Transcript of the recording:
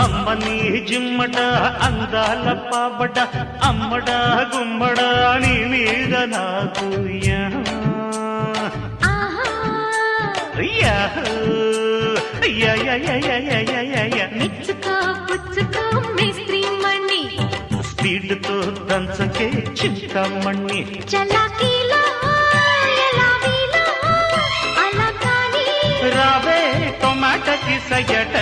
అమ్మని జిమ్మట అందాల పాపట అమ్మడ గుమ్మడ నీ మీద నాకు మెచ్చుకో పుచ్చుకో మేస్త్రీ మణి స్పీడ్తో దంచకే చింతమణి చలాకీలో ఎలాగీలో అలా కానీ రావే టొమాటోకి సయ్యట